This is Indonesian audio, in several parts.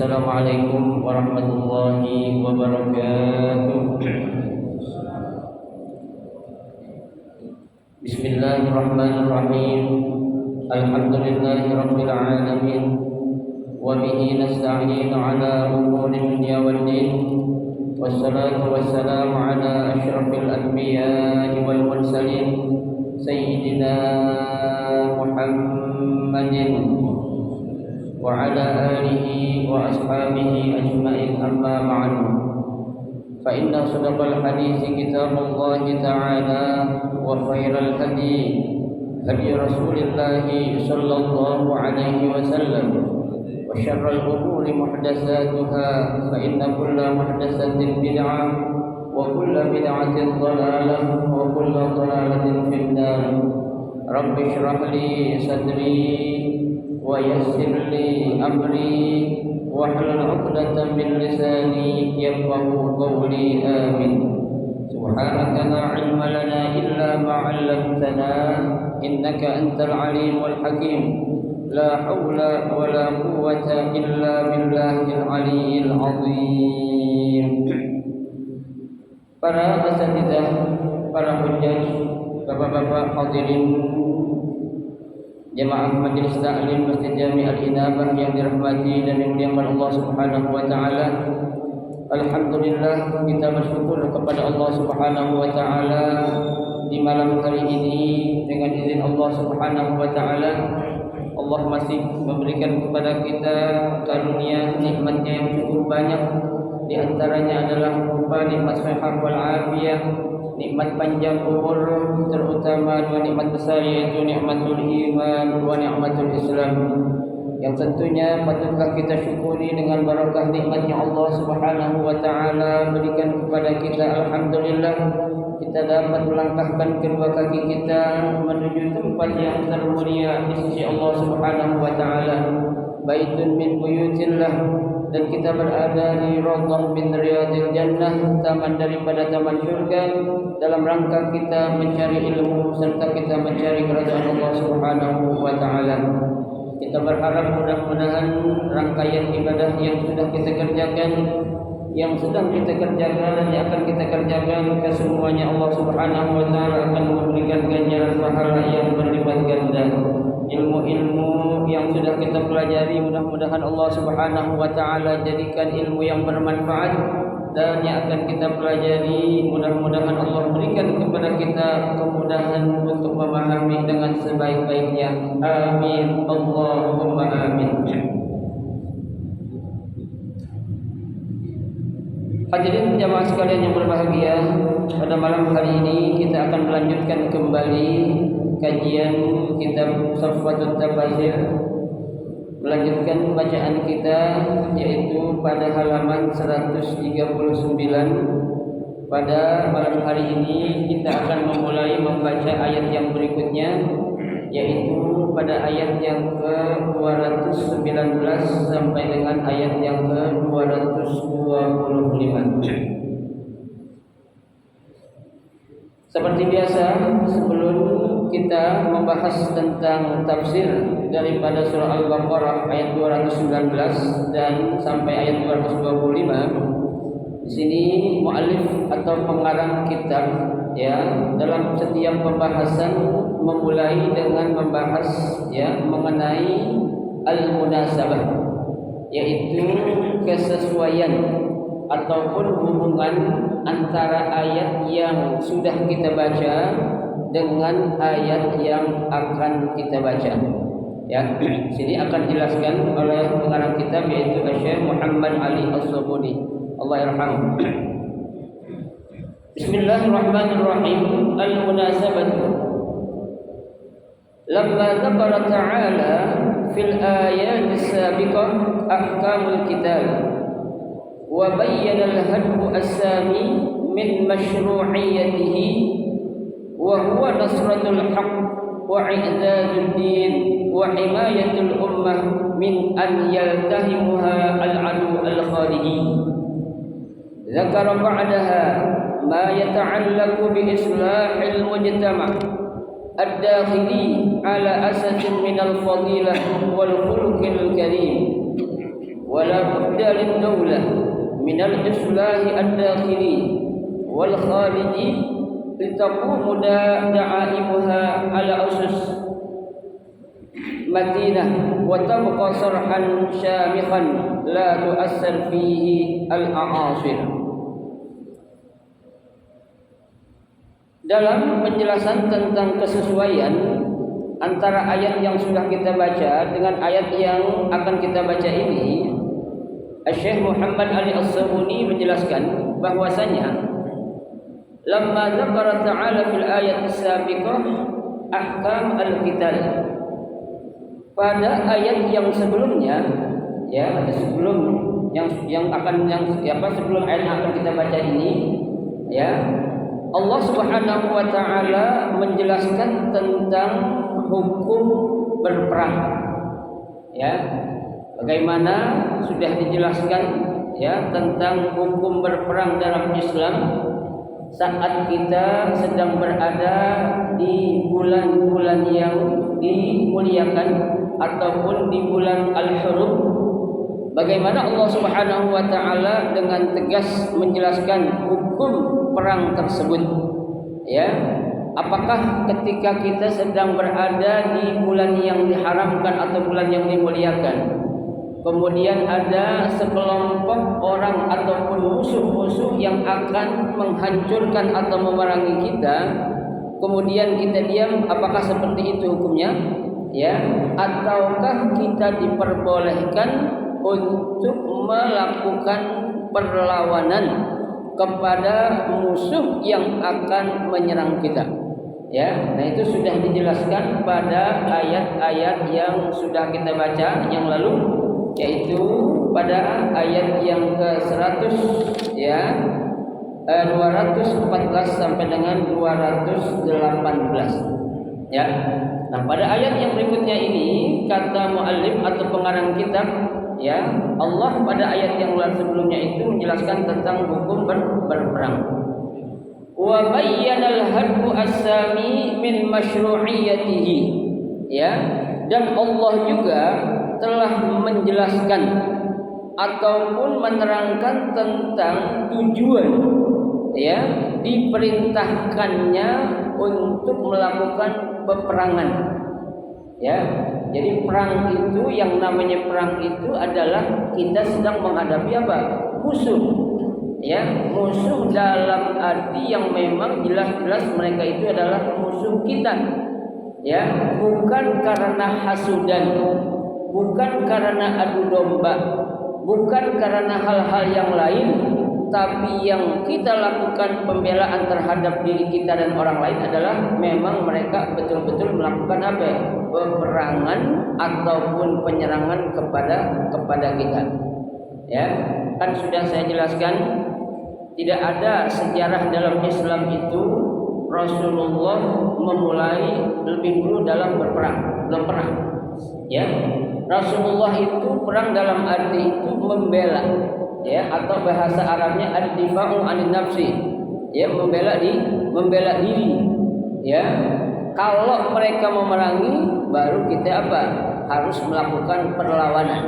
Assalamualaikum warahmatullahi wabarakatuh. Bismillahirrahmanirrahim. Alhamdulillahi rabbil alamin. Wa bihi nasta'inu ala umuri dunya waddin. Wassalatu wassalamu ala asyrafil anbiya'i wal mursalin sayyidina Muhammadin wa ala alihi wa ashabihi ajma'in, amma ba'du. Fa inna sadaqal hadithi kitabullahi ta'ala wa khairal hadi Rasulillahi sallallahu alaihi wasallam wa syarral umuri muhdatsatuha fa inna kulla muhdatsatin bid'ah wa kulla bid'atin dhalalah wa kulla dhalalatin fin-nar. Rabbi shrah li sadri wa yassir li amri wahlul 'uqdatam min lisani yafqahu qawli. Amin. Subhanaka la 'ilma lana illa ma 'allamtana innaka antal 'alimul hakim. La haula wa la quwwata illa billahil 'aliyyil 'azim. Para asatidzah, para hujjaj, bapak-bapak hadirin jemaah Majelis Ta'lim Masjid Jami' Al-Inabah yang dirahmati dan dimuliakan Allah Subhanahu wa taala. Alhamdulillah, kita bersyukur kepada Allah Subhanahu wa taala di malam hari ini. Dengan izin Allah Subhanahu wa taala, Allah masih memberikan kepada kita karunia nikmatnya yang cukup banyak. Di antaranya adalah berupa nikmat sehat wal afiyah, nikmat panjang umur, terutama dua nikmat besar, yaitu nikmatul iman wa nikmatul Islam, yang tentunya patutlah kita syukuri dengan barakah nikmatnya Allah Subhanahu wa taala berikan kepada kita. Alhamdulillah, kita dapat melangkahkan kedua kaki kita menuju tempat yang termulia di sisi Allah Subhanahu wa taala, baitun min buyutillah, dan kita berada di raudhah min riyadil jannah, taman daripada taman syurga, dalam rangka kita mencari ilmu serta kita mencari kerajaan Allah Subhanahu wa taala. Kita berharap mudah-mudahan rangkaian ibadah yang sudah kita kerjakan, yang sedang kita kerjakan dan yang akan kita kerjakan, kesemuanya Allah Subhanahu wa taala akan memberikan ganjaran pahala yang berlipat ganda. Ilmu-ilmu yang sudah kita pelajari, mudah-mudahan Allah Subhanahu wa taala jadikan ilmu yang bermanfaat, dan yang akan kita pelajari mudah-mudahan Allah berikan kepada kita kemudahan untuk memahami dengan sebaik-baiknya. Amin, Allahumma amin. Hadirin jamaah sekalian yang berbahagia, pada malam hari ini kita akan melanjutkan kembali kajian kitab Safwatut Tafasir, melanjutkan bacaan kita, yaitu pada halaman 139. Pada malam hari ini kita akan memulai membaca ayat yang berikutnya, yaitu pada ayat yang ke-219 sampai dengan ayat yang ke-225. Seperti biasa, sebelum kita membahas tentang tafsir daripada surah Al-Baqarah ayat 219 dan sampai ayat 225, di sini muallif atau pengarang kitab, ya, dalam setiap pembahasan memulai dengan membahas, ya, mengenai al-munasabah, yaitu kesesuaian ataupun hubungan antara ayat yang sudah kita baca dengan ayat yang akan kita baca. Ya, sini akan dijelaskan oleh pengarang kitab, yaitu Syekh Muhammad Ali As-Sabuni, Allah yarhamhu. Bismillahirrahmanirrahim. Al-munasabatu. Lamma dzakara ta'ala fil ayati as-sabiqah ahkamul kitab wa bayyana al-hadbu as-sami min mashru'iyyatihi wa huwa nasratul haqq wa i'dadud din wa himayatul ummah min an yaltahimuha al-adu al-khariji. Dzakara ba'daha ma yata'allaqu bi islahil mujtama' ad-dakhili ala asasin min al-fadilah wal khuluqil karim ولا بد للدولة من الإصلاح الداخلي والخارجي لتقوم دعائمها على أسس متينة وتبقى صرحا شامخا لا تؤثر فيه الأعاصر. Dalam penjelasan tentang kesesuaian antara ayat yang sudah kita baca dengan ayat yang akan kita baca ini, Syekh Muhammad Ali As-Sabuni menjelaskan bahwasanya lamma dzakara ta'ala fil ayat as-sabiqah ahkam al-qital, pada ayat yang sebelumnya, ya, ada sebelum sebelum ayat yang akan kita baca ini, ya, Allah Subhanahu wa taala menjelaskan tentang hukum berperang. Ya. Bagaimana sudah dijelaskan, ya, tentang hukum berperang dalam Islam saat kita sedang berada di bulan-bulan yang dimuliakan ataupun di bulan Al-Hurum. Bagaimana Allah Subhanahu wa taala dengan tegas menjelaskan hukum perang tersebut. Ya, apakah ketika kita sedang berada di bulan yang diharamkan atau bulan yang dimuliakan, kemudian ada sekelompok orang ataupun musuh-musuh yang akan menghancurkan atau memerangi kita, kemudian kita diam, apakah seperti itu hukumnya? Ya, ataukah kita diperbolehkan untuk melakukan perlawanan kepada musuh yang akan menyerang kita? Ya, nah itu sudah dijelaskan pada ayat-ayat yang sudah kita baca yang lalu, yaitu pada ayat yang ke-100, ya, 214 sampai dengan 218, ya. Nah, pada ayat yang berikutnya ini kata muallif atau pengarang kitab, ya, Allah pada ayat yang sebelumnya itu menjelaskan tentang hukum berperang. Wa bayyana al-hadbu as-sami min masyru'iyyatihi, ya, dan Allah juga telah menjelaskan ataupun menerangkan tentang tujuan, ya, diperintahkannya untuk melakukan peperangan. Ya, jadi perang itu, yang namanya perang itu adalah kita sedang menghadapi apa? Musuh. Ya, musuh dalam arti yang memang jelas-jelas mereka itu adalah musuh kita. Ya, bukan karena hasudan, bukan karena adu domba, bukan karena hal-hal yang lain, tapi yang kita lakukan pembelaan terhadap diri kita dan orang lain adalah memang mereka betul-betul melakukan apa? Peperangan ataupun penyerangan kepada kita. Ya, kan sudah saya jelaskan, tidak ada sejarah dalam Islam itu Rasulullah memulai lebih dulu dalam berperang, belum pernah. Ya, Rasulullah itu perang dalam arti itu membela, ya, atau bahasa Arabnya ad-difa'u 'anil nafsi, ya, membela diri, ya. Kalau mereka memerangi, baru kita apa? Harus melakukan perlawanan,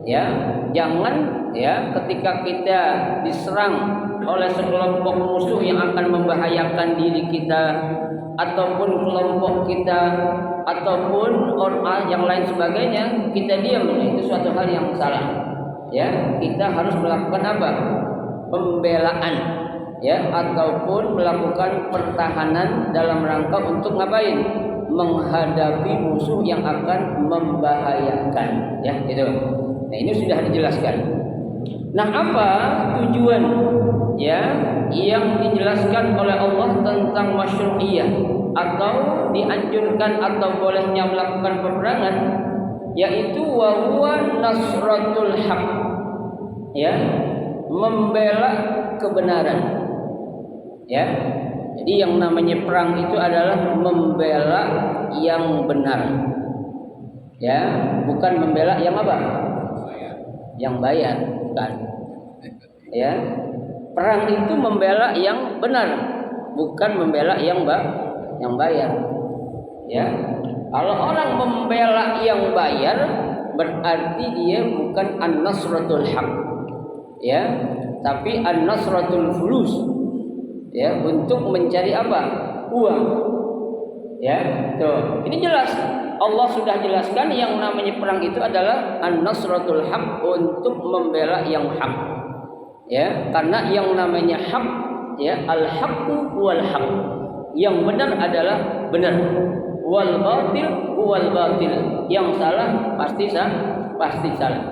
ya. Jangan, ya, ketika kita diserang oleh sekelompok musuh yang akan membahayakan diri kita ataupun kelompok kita ataupun orang yang lain sebagainya, kita diam, itu suatu hal yang salah. Ya, kita harus melakukan apa? Pembelaan, ya, ataupun melakukan pertahanan dalam rangka untuk ngapain? Menghadapi musuh yang akan membahayakan, ya, gitu. Nah, ini sudah dijelaskan. Nah, apa tujuan, ya, yang dijelaskan oleh Allah tentang masyru'iyah atau dianjurkan atau bolehnya melakukan peperangan, yaitu wa huwa nasratul haq, ya, membela kebenaran. Ya, jadi yang namanya perang itu adalah membela yang benar, ya, bukan membela yang apa? Yang bayar, bukan. Ya, perang itu membela yang benar, bukan membela yang bayar. Ya, kalau orang membela yang bayar, berarti dia bukan an-nasratul haq, ya, tapi an-nasratul fulus, ya, untuk mencari apa? Uang, ya. Tuh, ini jelas Allah sudah jelaskan yang namanya perang itu adalah an-nasratul haq, untuk membela yang hak, ya, karena yang namanya hak, ya, al-haqqu wal haq, yang benar adalah benar, wal batil wal batil, yang salah pasti salah,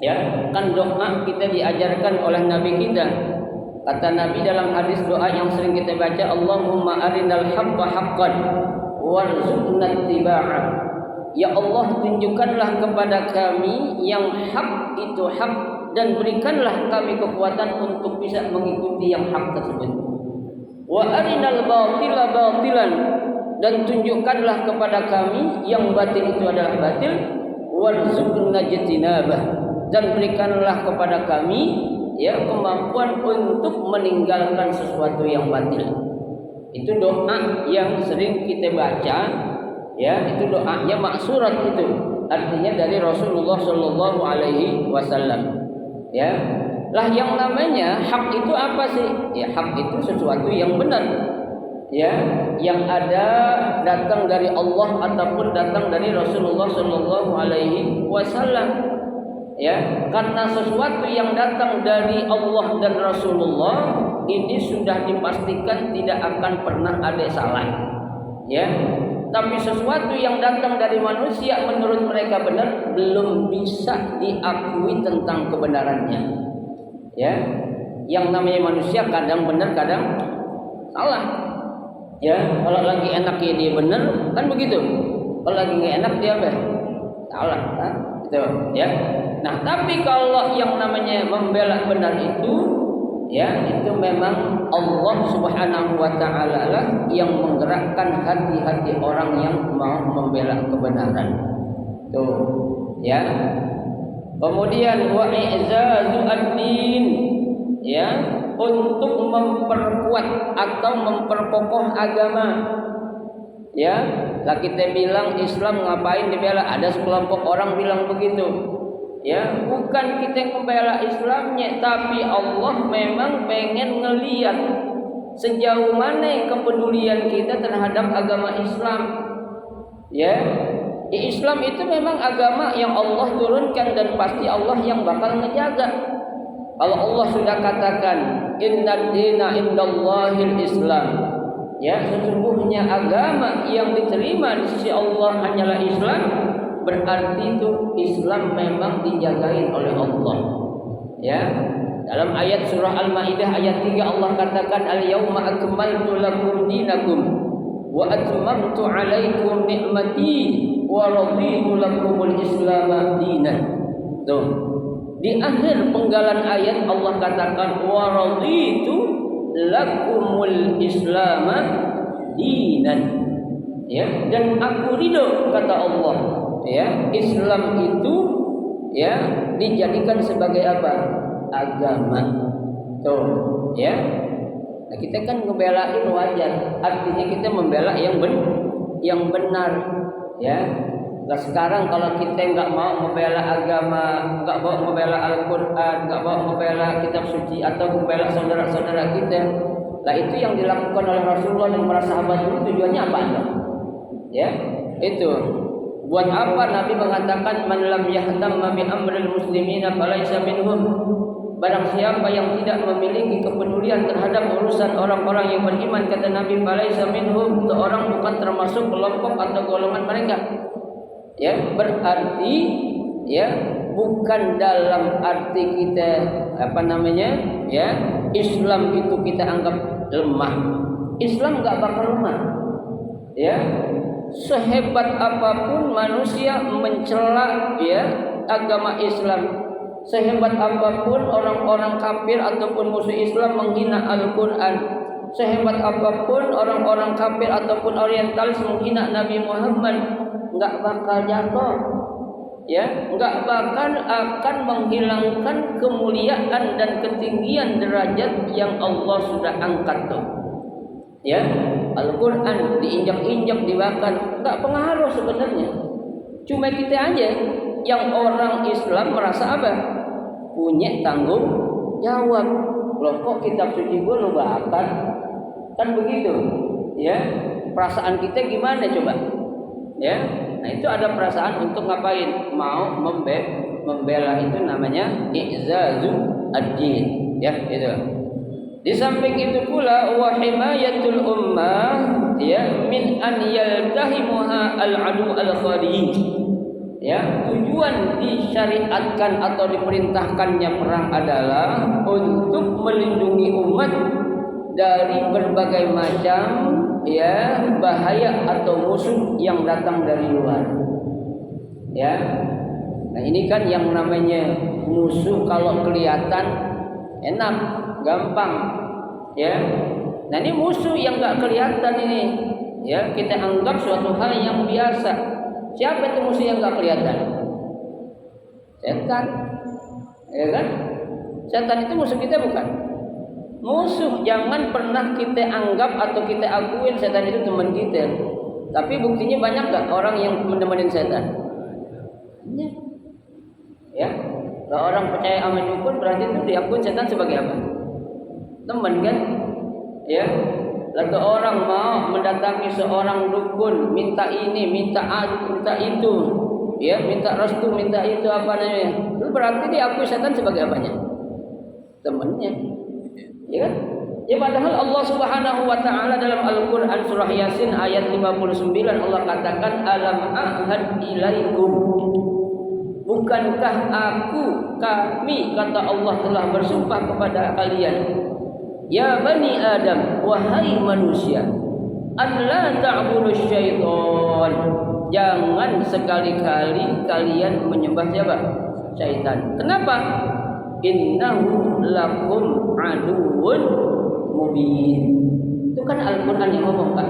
ya. Kan doa kita diajarkan oleh Nabi kita. Kata Nabi dalam hadis doa yang sering kita baca, Allahumma arinal haqqa haqqan warzuqna ittiba'ah. Ya Allah, tunjukkanlah kepada kami yang hak itu hak, dan berikanlah kami kekuatan untuk bisa mengikuti yang hak tersebut. Wa arinal batila batilan, dan tunjukkanlah kepada kami yang batil itu adalah batil, warzuqna ijtinabah, dan berikanlah kepada kami, ya, kemampuan untuk meninggalkan sesuatu yang batil. Itu doa yang sering kita baca, ya, itu doanya maksurat itu, artinya dari Rasulullah Shallallahu Alaihi Wasallam, ya. Lah yang namanya hak itu apa sih? Ya, hak itu sesuatu yang benar, ya, yang ada datang dari Allah ataupun datang dari Rasulullah Shallallahu Alaihi Wasallam. Ya, karena sesuatu yang datang dari Allah dan Rasulullah ini sudah dipastikan tidak akan pernah ada salah, ya. Tapi sesuatu yang datang dari manusia menurut mereka benar, belum bisa diakui tentang kebenarannya, ya. Yang namanya manusia kadang benar kadang salah, ya. Kalau lagi enak ya dia benar, kan begitu. Kalau lagi nggak enak dia apa? Salah, kan? Gitu, ya. Nah, tapi kalau yang namanya membela benar itu, ya, itu memang Allah Subhanahu wa taala lah yang menggerakkan hati-hati orang yang mau membela kebenaran. Tuh, ya. Kemudian wa i'zazu ad-din, ya, untuk memperkuat atau memperkokoh agama. Ya, lah kita bilang Islam ngapain dibela? Ada sekelompok orang bilang begitu. Ya, bukan kita yang membela Islamnya, tapi Allah memang pengen ngelihat sejauh mana kepedulian kita terhadap agama Islam. Ya, Islam itu memang agama yang Allah turunkan dan pasti Allah yang bakal ngejaga. Kalau Allah sudah katakan innad dina indallahil Islam, ya, sesungguhnya agama yang diterima di sisi Allah hanyalah Islam, berarti itu Islam memang dijagain oleh Allah. Ya, dalam ayat surah Al-Maidah ayat 3 Allah katakan al-yauma akmaltu lakum dinakum wa atmamtu 'alaikum ni'mati wa raditu lakumul Islam dinan. Tuh, di akhir penggalan ayat Allah katakan wa raditu lakumul Islam dinan. Ya, dan aku ridho, kata Allah, ya, Islam itu, ya, dijadikan sebagai apa? Agama. Tuh, ya. Nah, kita kan ngebelain wajar, artinya kita membela yang benar, ya. Nah, sekarang kalau kita nggak mau membela agama, nggak mau membela Al-Quran, nggak mau membela kitab suci atau membela saudara-saudara kita, lah itu yang dilakukan oleh Rasulullah dan para sahabat itu tujuannya apa? Ya, itu. Buat apa Nabi mengatakan man lam yahtamma bi amril muslimina falaysa minhum? Barang siapa yang tidak memiliki kepedulian terhadap urusan orang-orang yang beriman, kata Nabi, falaysa minhum, itu orang bukan termasuk kelompok atau golongan mereka. Ya, berarti, ya, bukan dalam arti kita ya, Islam itu kita anggap lemah. Islam enggak bakal lemah. Ya, sehebat apapun manusia mencela, ya, agama Islam, sehebat apapun orang-orang kafir ataupun musuh Islam menghina Al-Quran, sehebat apapun orang-orang kafir ataupun orientalis menghina Nabi Muhammad, enggak bakal jatuh, ya, enggak bakal akan menghilangkan kemuliaan dan ketinggian derajat yang Allah sudah angkat tuh. Ya, Al-Quran diinjak-injak, dibakar, enggak pengaruh sebenarnya. Cuma kita aja, yang orang Islam merasa apa? Punya tanggung jawab. Loh kok kitab suci gue lo bakar? Kan begitu. Ya, perasaan kita gimana coba? Ya, nah itu ada perasaan untuk ngapain? Mau membela itu namanya i'zazu ad-din. Ya, itu. Di samping itu pula wa himayatul ummah ya min an yaltahimuha al-adu al-khari. Ya, tujuan disyariatkan atau diperintahkannya perang adalah untuk melindungi umat dari berbagai macam ya bahaya atau musuh yang datang dari luar. Ya. Nah, ini kan yang namanya musuh kalau kelihatan enak, gampang. Ya. Nah, ini musuh yang enggak kelihatan ini. Ya, kita anggap suatu hal yang biasa. Siapa itu musuh yang enggak kelihatan? Setan. Ya kan? Setan itu musuh kita bukan? Musuh. Jangan pernah kita anggap atau kita akuin setan itu teman kita. Tapi buktinya banyak gak orang yang menemenin setan? Banyak. Ya. Kalau orang percaya sama dukun berarti itu diakuin setan sebagai apa? Teman kan? Ya. Lalu orang mau mendatangi seorang dukun, minta ini, minta itu, ya, minta restu, minta itu apa namanya? Itu berarti diakui setan sebagai apanya? Temannya. Ya kan? Ya padahal Allah Subhanahu wa taala dalam Al-Qur'an surah Yasin ayat 59 Allah katakan alam ahad ilaikum. Bukankah kami kata Allah telah bersumpah kepada kalian ya bani Adam wahai manusia alla ta'budu syaitan. Jangan sekali-kali kalian menyembah siapa? Syaitan. Kenapa? Innahu lakum aduwwun mubin. Itu kan Al-Qur'an yang ngomong kan?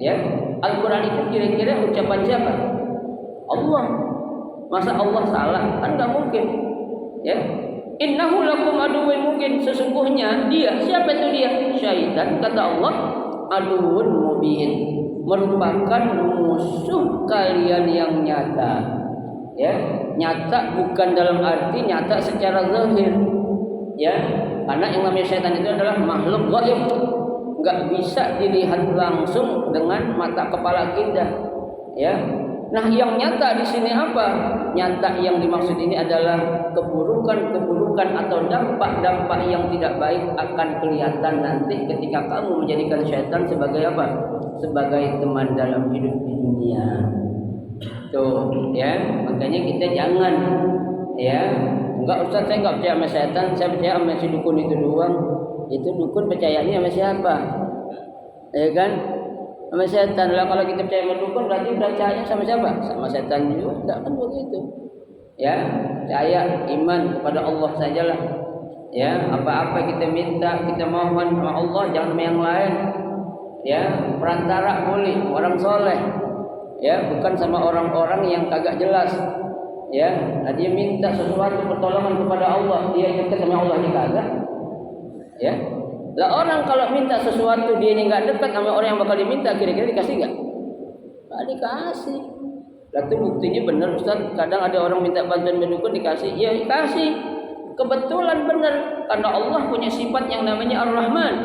Ya. Al-Qur'an itu kira-kira ucapan siapa? Allah. Masa Allah salah? Kan enggak mungkin. Ya. Innahu lakum aduwwun mubin. Sesungguhnya dia, siapa itu dia? Syaitan kata Allah aduwwun mubin. Merupakan musuh kalian yang nyata. Ya, nyata bukan dalam arti nyata secara zahir. Ya, karena yang namanya setan itu adalah makhluk gaib. Enggak bisa dilihat langsung dengan mata kepala kita. Ya. Nah, yang nyata di sini apa? Nyata yang dimaksud ini adalah keburukan-keburukan atau dampak-dampak yang tidak baik akan kelihatan nanti ketika kamu menjadikan setan sebagai apa? Sebagai teman dalam hidup di dunia. Tuh, ya. Makanya kita jangan ya, enggak Ustaz saya enggak percaya sama setan, saya percaya sama si dukun itu doang. Itu dukun percayanya sama siapa? Ya kan? Sama setan. Lah kalau kita percaya sama dukun berarti percaya sama siapa? Sama setan juga. Enggak kan begitu. Ya, percaya iman kepada Allah sajalah. Ya, apa-apa kita minta, kita mohon sama Allah, jangan sama yang lain. Ya, perantara boleh, orang soleh. Ya, bukan sama orang-orang yang kagak jelas. Ya, nah dia minta sesuatu pertolongan kepada Allah, dia dekat sama Allah aja kagak. Ya. Lah orang kalau minta sesuatu dia enggak dekat sama orang yang bakal diminta, kira-kira dikasih enggak? Enggak dikasih. Lah itu buktinya benar Ustaz, kadang ada orang minta bantuan dukun dikasih, ya dikasih. Kebetulan benar karena Allah punya sifat yang namanya Ar-Rahman.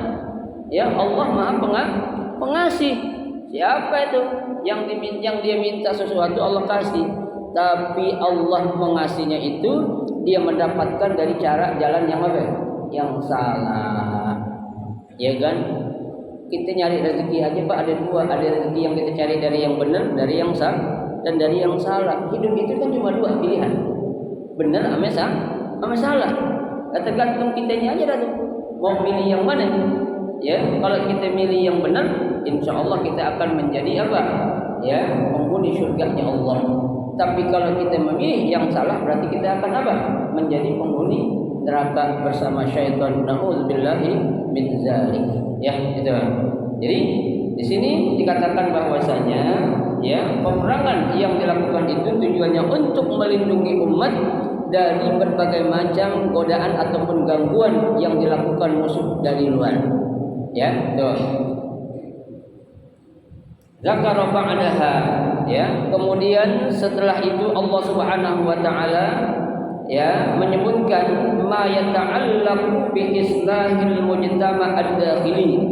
Ya, Allah Maha Pengasih. Siapa itu yang dia minta sesuatu Allah kasih, tapi Allah mengasihnya itu dia mendapatkan dari cara jalan yang apa? Yang salah. Ya kan? Kita nyari rezeki aja Pak ada dua, ada rezeki yang kita cari dari yang benar, dari yang salah, dan dari yang salah. Hidup itu kan cuma dua pilihan. Benar sama salah. Tergantung kitanya aja dah. Mau pilih yang mana? Ya, kalau kita milih yang benar, insya Allah kita akan menjadi apa? Ya, penghuni surganya Allah. Tapi kalau kita memilih yang salah, berarti kita akan apa? Menjadi penghuni neraka bersama syaitan. Nauzubillahi min dzalik. Ya, itu. Jadi di sini dikatakan bahwasanya ya, peperangan yang dilakukan itu tujuannya untuk melindungi umat dari berbagai macam godaan ataupun gangguan yang dilakukan musuh dari luar. Ya, tuh. Zakara ba'daha, ya. Kemudian setelah itu Allah Subhanahu wa taala ya menyebutkan ma yata'allaqu bi islahil mujtama' ad-dakhili,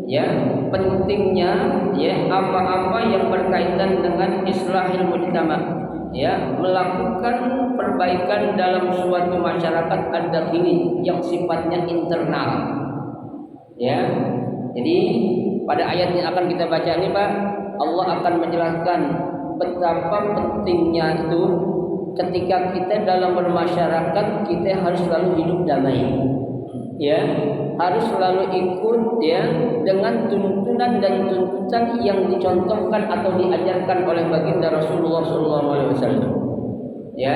ya, pentingnya ya apa-apa yang berkaitan dengan islahil mujtama', ya, melakukan perbaikan dalam suatu masyarakat ad-dakhili yang sifatnya internal, ya. Jadi pada ayat yang akan kita baca ini, Pak, Allah akan menjelaskan betapa pentingnya itu ketika kita dalam bermasyarakat kita harus selalu hidup damai, ya, harus selalu ikut ya dengan tuntunan dan tuntutan yang dicontohkan atau diajarkan oleh baginda Rasulullah SAW. Ya,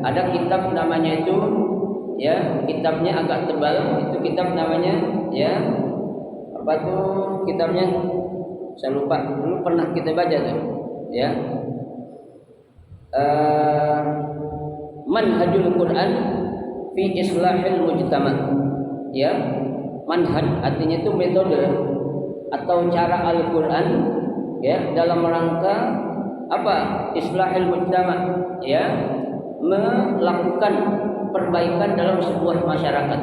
ada kitab namanya itu, ya, kitabnya agak tebal, itu kitab namanya ya apa tuh kitabnya? Saya lupa, dulu pernah kita baca tuh, ya. Manhajul Quran fi islahil mujtama', ya. Manhaj artinya itu metode atau cara Al-Quran ya dalam rangka apa? Islahil mujtama', ya, melakukan perbaikan dalam sebuah masyarakat.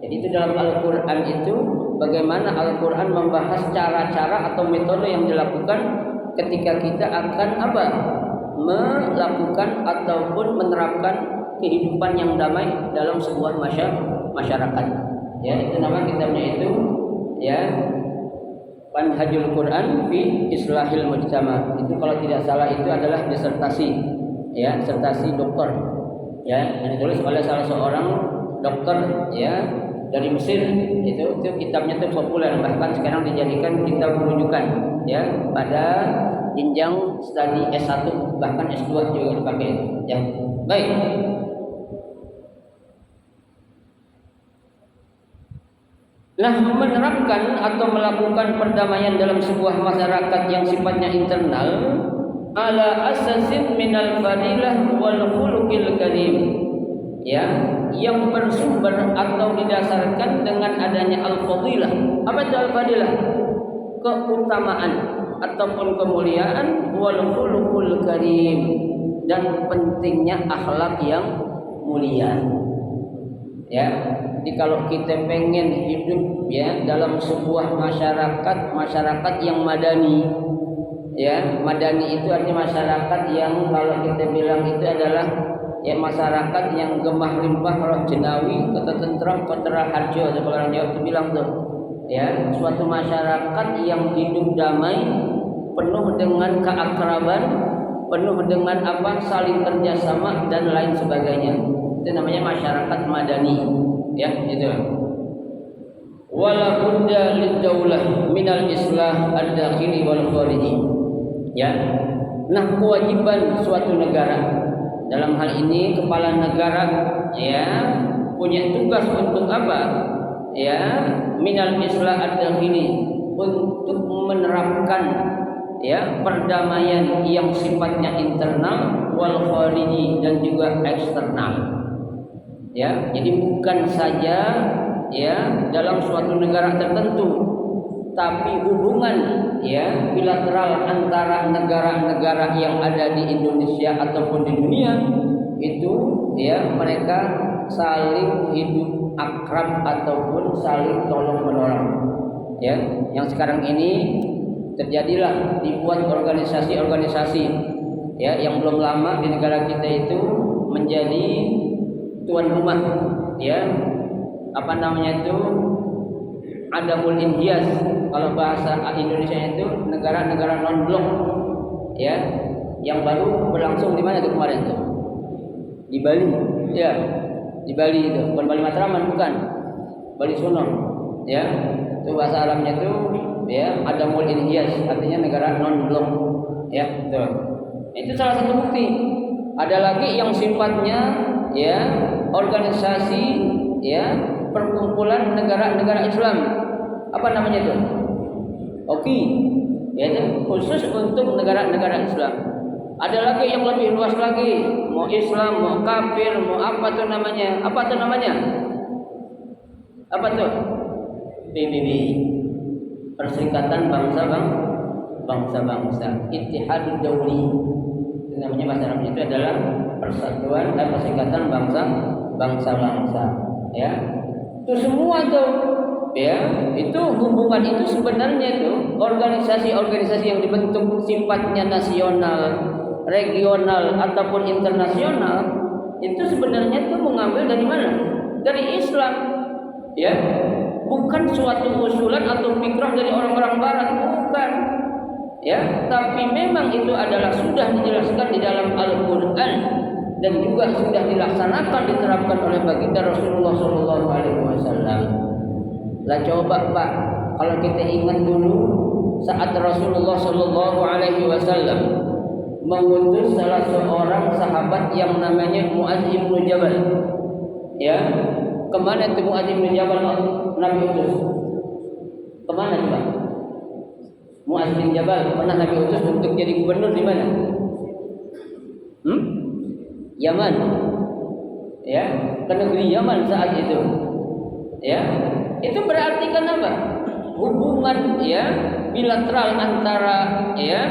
Jadi itu dalam Al-Quran itu bagaimana Al-Quran membahas cara-cara atau metode yang dilakukan ketika kita akan apa? Melakukan ataupun menerapkan kehidupan yang damai dalam sebuah masyarakat. Ya, itu nama kitabnya itu, ya, Manhajul Quran fi Islahil Mujtama'. Itu kalau tidak salah itu adalah disertasi, ya, disertasi doktor, ya, yang ditulis oleh salah seorang dokter, ya, dari Mesir. Itu kitabnya itu populer, bahkan sekarang dijadikan kitab rujukan, ya, pada jenjang studi S1 bahkan S2 juga dipakai, ya. Baik. Nah, menerapkan atau melakukan perdamaian dalam sebuah masyarakat yang sifatnya internal ala asasin minal fadilah wal khuluqil karim, ya, yang bersumber atau didasarkan dengan adanya al-fadilah. Apa itu al-fadilah? Keutamaan ataupun kemuliaan, wal khuluqul karim, dan pentingnya akhlak yang mulia. Ya, jadi kalau kita pengen hidup ya dalam sebuah masyarakat yang madani, ya, madani itu artinya masyarakat yang kalau kita bilang itu adalah ya masyarakat yang gemah limpah roh jenawi, ketenteram, ketera harjo, kalau orang Jawa itu bilang tuh, ya, suatu masyarakat yang hidup damai, penuh dengan keakraban, penuh dengan apa? Saling kerjasama dan lain sebagainya. Itu namanya masyarakat madani, ya, itu. Wala budda lidaulah minal islah ad-dakhili wal khariji. Ya. Nah, kewajiban suatu negara, dalam hal ini kepala negara, ya, punya tugas untuk apa? Ya, minal islah ad-dakhili, untuk menerapkan ya perdamaian yang sifatnya internal, wal khariji, dan juga eksternal. Ya, jadi bukan saja ya dalam suatu negara tertentu, tapi hubungan ya bilateral antara negara-negara yang ada di Indonesia ataupun di dunia itu ya mereka saling hidup akrab ataupun saling tolong menolong. Ya, yang sekarang ini terjadilah dibuat organisasi-organisasi ya yang belum lama di negara kita itu menjadi tuan rumah, ya, apa namanya itu, adamul inhiyaz, kalau bahasa Indonesia itu negara-negara non blok, ya, yang baru berlangsung di mana itu kemarin tuh, di Bali, ya, di Bali itu, bukan Bali Matraman, bukan, Bali Suno, ya, itu bahasa Arabnya itu, ya, adamul inhiyaz, artinya negara non blok, ya, itu salah satu bukti. Ada lagi yang sifatnya ya organisasi ya perkumpulan negara-negara Islam, apa namanya itu? Oke, ya, itu khusus untuk negara-negara Islam. Ada lagi yang lebih luas lagi, mau Islam, mau kafir, mau apa tuh namanya? Apa tuh namanya? Apa tuh? PBB, Perserikatan bangsa-bangsa. Ittihadud Dawli. Itu namanya bahasa Arabnya itu adalah persatuan dan perserikatan bangsa-bangsa. Ya. Itu semua tuh ya, itu hubungan itu sebenarnya itu organisasi-organisasi yang dibentuk sifatnya nasional, regional ataupun internasional itu sebenarnya itu mengambil dari mana? Dari Islam. Ya. Bukan suatu usulan atau fikrah dari orang-orang barat, bukan. Ya, tapi memang itu adalah sudah dijelaskan di dalam Al-Qur'an dan juga sudah dilaksanakan diterapkan oleh baginda Rasulullah SAW. Lah coba Pak, kalau kita ingat dulu saat Rasulullah SAW mengutus salah seorang sahabat yang namanya Mu'adz bin Jabal. Ya, kemana itu Mu'adz bin Jabal Nabi utus? Kemana coba? Mu'adz bin Jabal pernah Nabi utus untuk jadi gubernur di mana? Yaman. Ya, ke negeri Yaman saat itu. Ya, itu berarti kan apa? Hubungan ya bilateral antara ya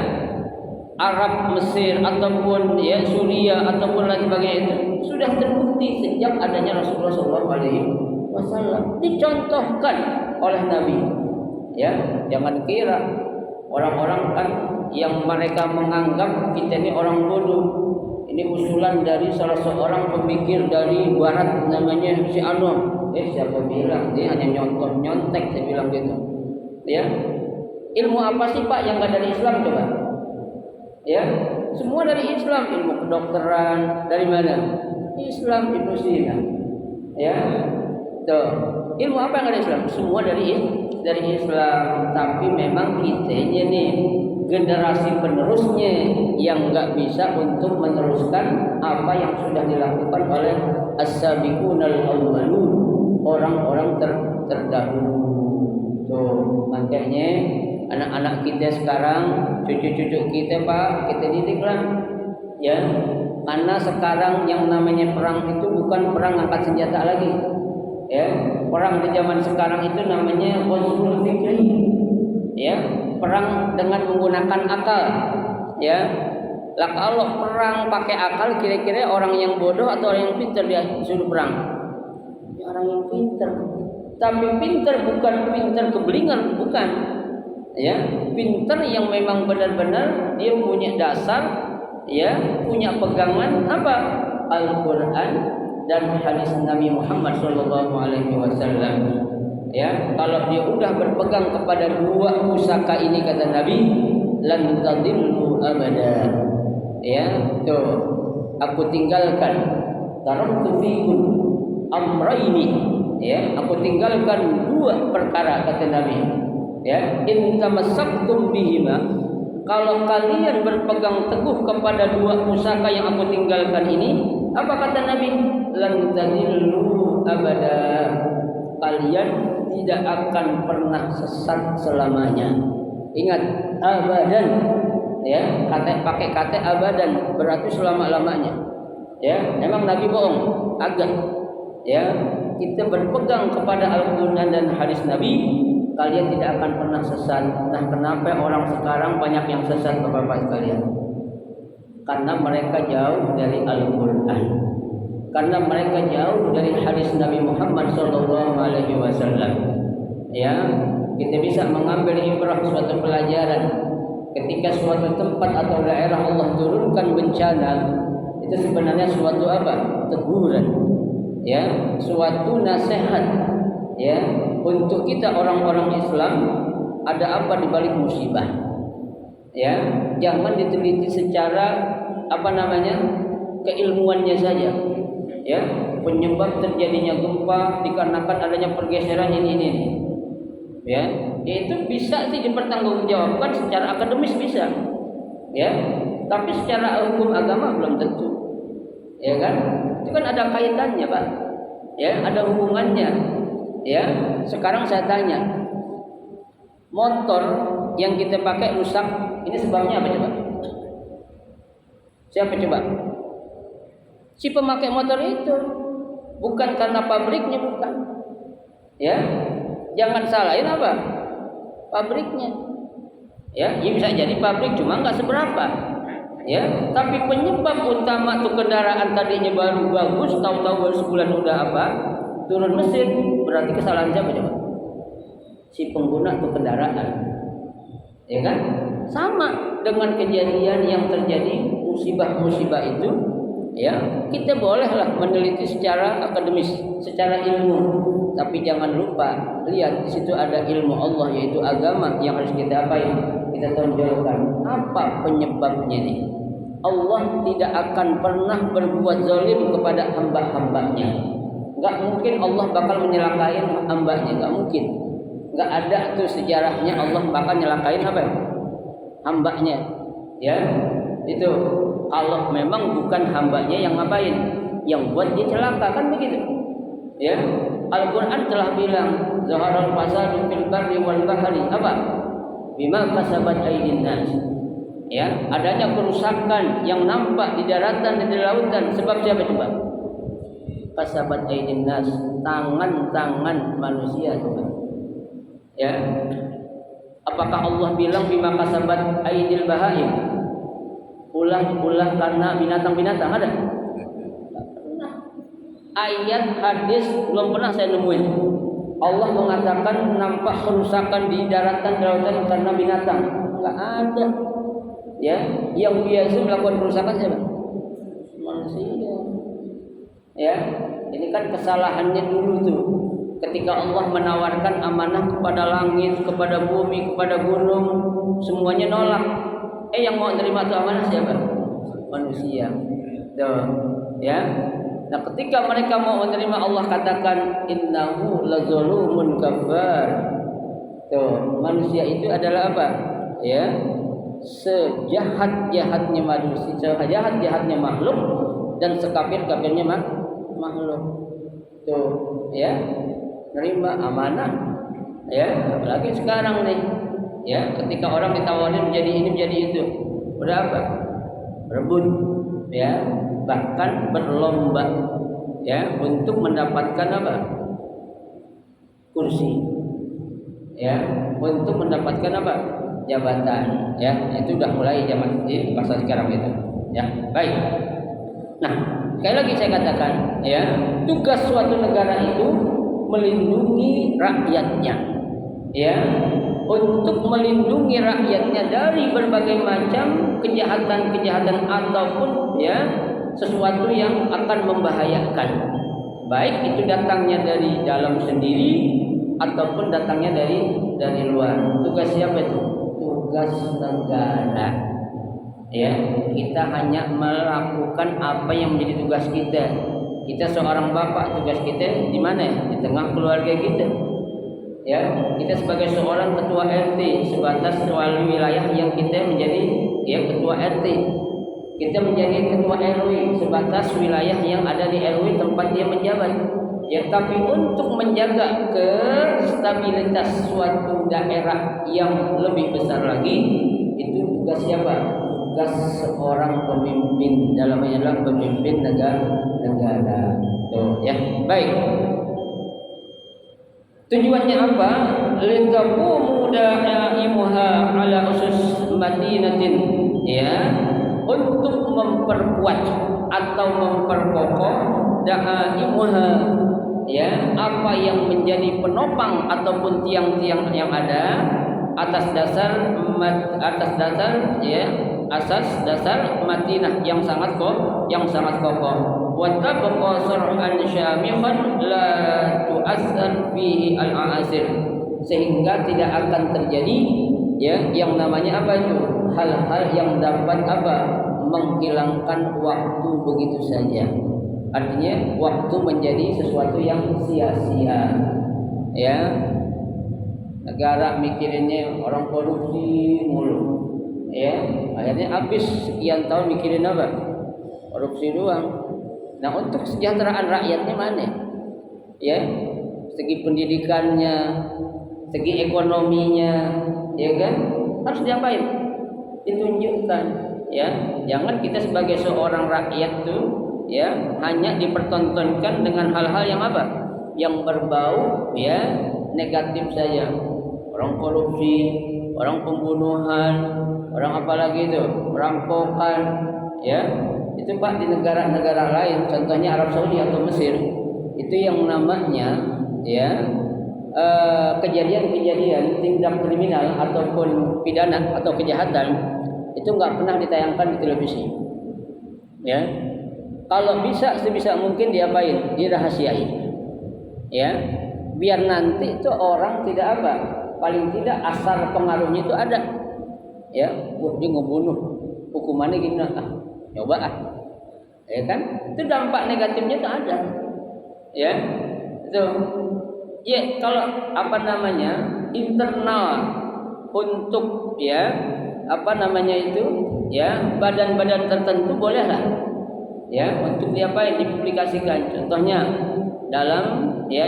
Arab, Mesir ataupun ya Suriah ataupun lain sebagainya itu sudah terbukti sejak adanya Rasulullah SAW. Dicontohkan oleh Nabi. Ya, jangan kira orang-orang kan yang mereka menganggap kita ini orang bodoh. Ini usulan dari salah seorang pemikir dari barat namanya si Ano. Siapa bilang dia hanya nyontek saya bilang gitu. Ya. Ilmu apa sih Pak yang enggak dari Islam coba? Ya, semua dari Islam, ilmu kedokteran dari mana? Islam, Ibnu Sina. Ya. Tuh, ilmu apa yang dari Islam? Semua dari Islam, tapi memang kitanya nih generasi penerusnya yang enggak bisa untuk meneruskan apa yang sudah dilakukan oleh as-sabiqunal awwalun, orang-orang terdahulu. Tuh, makanya anak-anak kita sekarang, cucu-cucu kita Pak, kita didiklah ya. Karena sekarang yang namanya perang itu bukan perang angkat senjata lagi. Ya, perang di zaman sekarang itu namanya ghazwul fikri. Ya, perang dengan menggunakan akal. Ya. Lah kalau perang pakai akal kira-kira orang yang bodoh atau orang yang pintar dia suruh perang? Ya, orang yang pintar. Tapi pintar bukan pintar kebelingan, bukan. Ya, pintar yang memang benar-benar dia punya dasar, ya, punya pegangan apa? Al-Qur'an dan hadis Nabi Muhammad SAW. Ya, kalau dia udah berpegang kepada dua pusaka ini kata Nabi, lan tadillu abada. Ya, tuh aku tinggalkan taraktu fikum amrayni. Ya, aku tinggalkan dua perkara kata Nabi. Ya, in tamassaktum bihima, kalau kalian berpegang teguh kepada dua pusaka yang aku tinggalkan ini, apa kata Nabi? Lan tadillu abada. Kalian tidak akan pernah sesat selamanya. Ingat, abadan. Ya, pakai kata abadan berarti selama-lamanya. Ya, memang Nabi bohong? Agak. Ya, kita berpegang kepada Al-Qur'an dan hadis Nabi, kalian tidak akan pernah sesat. Nah, kenapa orang sekarang banyak yang sesat Bapak-bapak sekalian? Karena mereka jauh dari Al-Qur'an. Karena mereka jauh dari hadis Nabi Muhammad SAW. Ya, kita bisa mengambil ibrah suatu pelajaran. Ketika suatu tempat atau daerah Allah turunkan bencana, itu sebenarnya suatu apa? Teguran. Ya, suatu nasihat. Ya, untuk kita orang-orang Islam, ada apa di balik musibah? Ya, jangan diteliti secara keilmuannya saja. Ya, penyebab terjadinya gempa dikarenakan adanya pergeseran ini. Ya, itu bisa sih dipertanggungjawabkan secara akademis bisa. Ya, tapi secara hukum agama belum tentu. Ya kan? Itu kan ada kaitannya, Pak. Ya, ada hubungannya. Ya, sekarang saya tanya, motor yang kita pakai rusak, ini sebabnya apa coba? Siapa coba? Si pemakai motor itu, bukan karena pabriknya, bukan. Ya, jangan salahin apa? Pabriknya. Ya, bisa jadi pabrik cuma nggak seberapa. Ya, tapi penyebab utama tuh kendaraan tadinya baru bagus, tahu-tahu baru sebulan udah apa? Turun mesin, berarti kesalahan siapa coba? Si pengguna tuh kendaraan. Ya kan? Sama dengan kejadian yang terjadi musibah-musibah itu, ya, kita bolehlah meneliti secara akademis, secara ilmu. Tapi jangan lupa, lihat di situ ada ilmu Allah, yaitu agama yang harus kita kita tonjolkan. Apa penyebabnya nih? Allah tidak akan pernah berbuat zalim kepada hamba-hambanya. Enggak mungkin Allah bakal menyelakain hambanya, enggak mungkin. Enggak ada tuh sejarahnya Allah bakal nyelakain apa? Hambanya. Ya. Itu kalau memang bukan hambanya yang ngapain, yang buat dia celaka, kan begitu. Ya. Al-Qur'an telah bilang, zaharal fasadu fil barri wal bahri, apa? Bima kasabat aydin nas. Ya, adanya kerusakan yang nampak di daratan dan di lautan sebab siapa coba? Kasabat aydin nas, tangan-tangan manusia coba. Ya. Apakah Allah bilang bima kasabat aydil bahaim? Ulah karena binatang-binatang ada? Ayat hadis belum pernah saya nemuin. Allah mengatakan nampak kerusakan di daratan lautan karena binatang. Enggak ada. Ya, yang biasa melakukan kerusakan siapa? Manusia. Ya, ini kan kesalahannya dulu tuh. Ketika Allah menawarkan amanah kepada langit, kepada bumi, kepada gunung, semuanya nolak. Yang mau terima itu amanah siapa? Manusia. Tuh, ya. Nah, ketika mereka mau menerima, Allah katakan innahu lazulumun kafar. Tuh, manusia itu adalah apa? Ya, sejahat-jahatnya manusia, sejahat-jahatnya makhluk dan sekafir-kafirnya makhluk. Tuh, ya, nerima amanah. Ya, apalagi sekarang nih. Ya, ketika orang ditawarin menjadi ini, menjadi itu, udah apa? Berebut, ya, bahkan berlomba, ya, untuk mendapatkan apa? Kursi, ya, untuk mendapatkan apa? Jabatan, ya, itu udah mulai zaman di masa sekarang itu, ya, baik. Nah, sekali lagi saya katakan, ya, tugas suatu negara itu melindungi rakyatnya, ya, untuk melindungi rakyatnya dari berbagai macam kejahatan-kejahatan ataupun, ya, sesuatu yang akan membahayakan, baik itu datangnya dari dalam sendiri ataupun datangnya dari luar. Tugas siapa itu? Tugas negara. Ya, kita hanya melakukan apa yang menjadi tugas kita. Kita seorang bapak, tugas kita di mana? Di tengah keluarga kita. Ya, kita sebagai seorang ketua RT sebatas wali wilayah yang kita menjadi, ya, ketua RT. Kita menjadi ketua RW sebatas wilayah yang ada di RW tempat dia menjabat. Ya, tapi untuk menjaga kestabilitas suatu daerah yang lebih besar lagi, itu tugas siapa? Tugas seorang pemimpin, dalamnya adalah pemimpin negara. Tuh, ya, baik. Tujuannya apa? Litaqumu da'imuha ala usus matinatin, ya, untuk memperkuat atau memperkokoh da'imuha, ya, apa yang menjadi penopang ataupun tiang-tiang yang ada atas dasar ya, asas dasar matinah yang sangat kokoh. Wa tabqa sar'an syamikhan la tu'assar fihi al-a'asir, sehingga tidak akan terjadi, ya, yang namanya apa itu? Hal-hal yang dapat apa? Menghilangkan waktu begitu saja. Artinya waktu menjadi sesuatu yang sia-sia. Ya. Negara mikirinnya orang korupsi mulu. Ya, akhirnya habis sekian tahun mikirin apa? Korupsi doang. Nah, untuk kesejahteraan rakyatnya mana? Ya, segi pendidikannya, segi ekonominya, ya kan? Harus diapain? Ditunjukkan, ya. Jangan kita sebagai seorang rakyat tuh, ya, hanya dipertontonkan dengan hal-hal yang apa? Yang berbau, ya, negatif saja. Orang korupsi, orang pembunuhan, orang apalagi itu, perampokan, ya. Itu Pak di negara-negara lain, contohnya Arab Saudi atau Mesir, itu yang namanya ya kejadian-kejadian tindak kriminal ataupun pidana atau kejahatan itu nggak pernah ditayangkan di televisi. Ya, kalau bisa sebisa mungkin diapain? Dirahasiai. Ya, biar nanti itu orang tidak apa, paling tidak asar pengaruhnya itu ada. Ya, dia ngebunuh, hukumannya gini, coba ya kan? Itu dampak negatifnya itu ada. Ya, itu. Ya, kalau apa namanya internal untuk ya apa namanya itu ya badan-badan tertentu bolehlah ya untuk diapain dipublikasikan. Contohnya dalam ya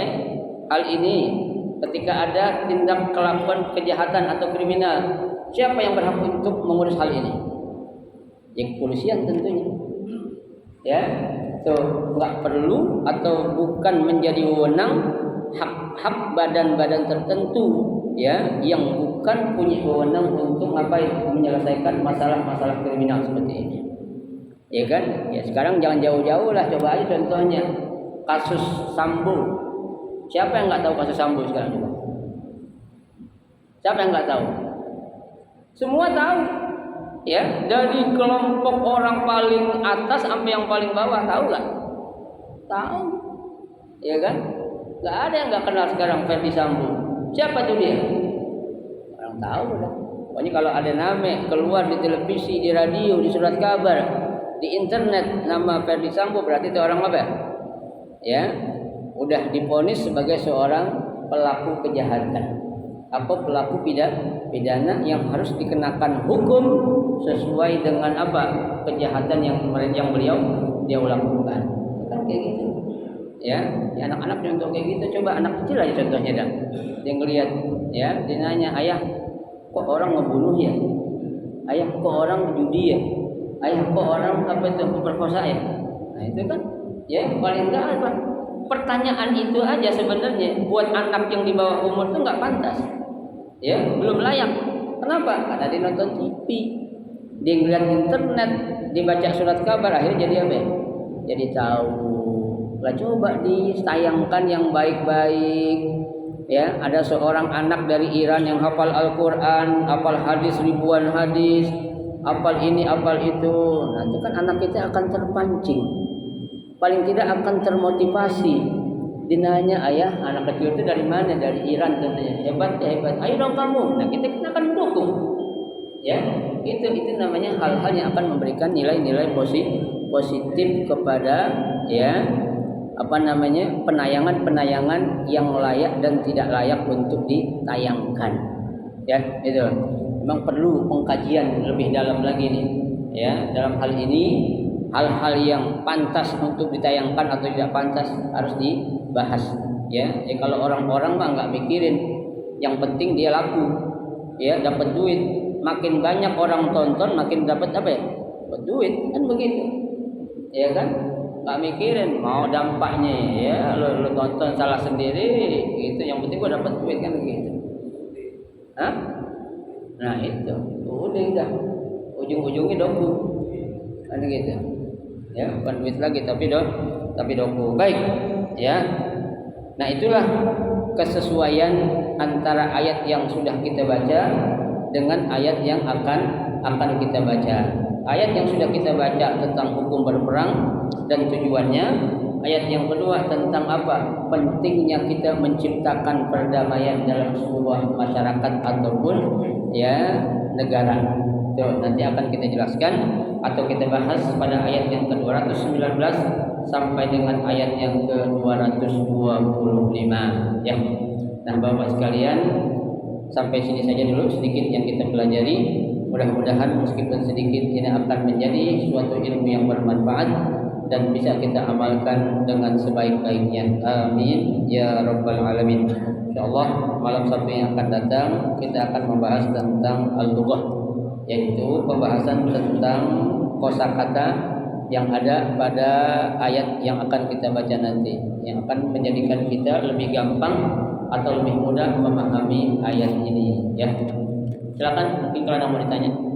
hal ini ketika ada tindak kelakuan kejahatan atau kriminal, siapa yang berhak untuk mengurus hal ini? Ya kepolisian tentunya. Ya, itu nggak perlu atau bukan menjadi wewenang hak badan-badan tertentu ya yang bukan punya wewenang untuk ngapain menyelesaikan masalah-masalah kriminal seperti ini. Ya kan? Ya sekarang jangan jauh-jauh lah, coba aja contohnya kasus Sambo. Siapa yang nggak tahu kasus Sambo sekarang coba? Siapa yang nggak tahu? Semua tahu. Ya, dari kelompok orang paling atas sampai yang paling bawah tahu nggak? Tahu. Ya kan? Gak ada yang gak kenal sekarang Ferdi Sambo. Siapa tuh dia? Orang tahu lah. Pokoknya kalau ada nama keluar di televisi, di radio, di surat kabar, di internet nama Ferdi Sambo berarti itu orang apa? Ya, udah divonis sebagai seorang pelaku kejahatan atau pelaku pidana yang harus dikenakan hukum sesuai dengan apa kejahatan yang beliau dia lakukan. Kan kayak gitu. Ya anak-anak contoh kayak gitu, coba anak kecil aja contohnya dah. Dia ngelihat ya, dia nanya, "Ayah, kok orang ngebunuh ya? Ayah, kok orang judi ya? Ayah, kok orang apa itu memperkosa ya?" Nah, itu kan ya paling enggak apa? Pertanyaan itu aja sebenarnya buat anak yang di bawah umur itu enggak pantas. Ya, belum layak. Kenapa? Karena dia nonton TV, dia ngeliat internet, dibaca surat kabar, akhirnya jadi apa? Jadi tahu. Lah coba ditayangkan yang baik-baik. Ya, ada seorang anak dari Iran yang hafal Al-Qur'an, hafal hadis ribuan hadis, hafal ini, hafal itu. Nanti kan anak kita akan terpancing. Paling tidak akan termotivasi. Dinanya, "Ayah, anak kecil itu dari mana?" "Dari Iran tentunya." "Hebat ya, hebat. Ayo dong kamu." Nah, kita akan mendukung. Ya, itu namanya hal-hal yang akan memberikan nilai-nilai positif kepada ya apa namanya penayangan-penayangan yang layak dan tidak layak untuk ditayangkan. Ya, itu. Memang perlu pengkajian lebih dalam lagi nih. Ya, dalam hal ini hal-hal yang pantas untuk ditayangkan atau tidak pantas harus dibahas. Ya, kalau orang-orang mah nggak mikirin, yang penting dia laku. Ya, dapat duit. Makin banyak orang tonton, makin dapat apa ya? Dapat duit, kan begitu. Ya kan? Nggak mikirin mau dampaknya ya, lo tonton salah sendiri gitu, yang penting gua dapat duit kan begitu. Hah? Nah itu udah ujung-ujungnya doku kan gitu ya, bukan duit lagi tapi doku. Baik ya, nah itulah kesesuaian antara ayat yang sudah kita baca dengan ayat yang akan kita baca. Ayat yang sudah kita baca tentang hukum berperang dan tujuannya. Ayat yang kedua tentang apa? Pentingnya kita menciptakan perdamaian dalam sebuah masyarakat ataupun ya negara. Itu nanti akan kita jelaskan atau kita bahas pada ayat yang ke-219 sampai dengan ayat yang ke-225 ya. Nah, Bapak sekalian, sampai sini saja dulu sedikit yang kita pelajari. Mudah-mudahan meskipun sedikit ini akan menjadi suatu ilmu yang bermanfaat dan bisa kita amalkan dengan sebaik-baiknya. Amin ya rabbal alamin. Insyaallah malam Sabtu yang akan datang kita akan membahas tentang al-lughah, yaitu pembahasan tentang kosakata yang ada pada ayat yang akan kita baca nanti, yang akan menjadikan kita lebih gampang atau lebih mudah memahami ayat ini ya. Silakan, mungkin kalau ada yang mau ditanya.